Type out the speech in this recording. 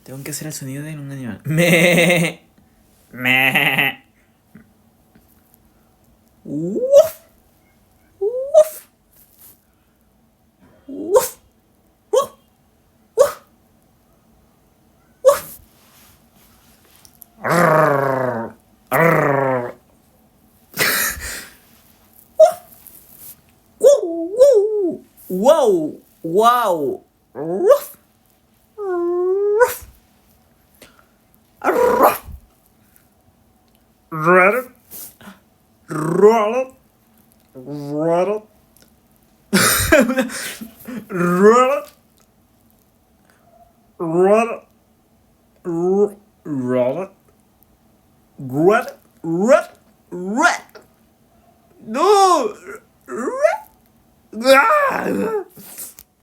Tengo que hacer el sonido de un animal. Me. Me. Uf. Uf. Uf. Uf. Uf. Uf. Arr. Arr. Wow. Wow. Ruff. Ruff. Ruff. Rattle. Rattle. Rattle. Rattle. Rattle.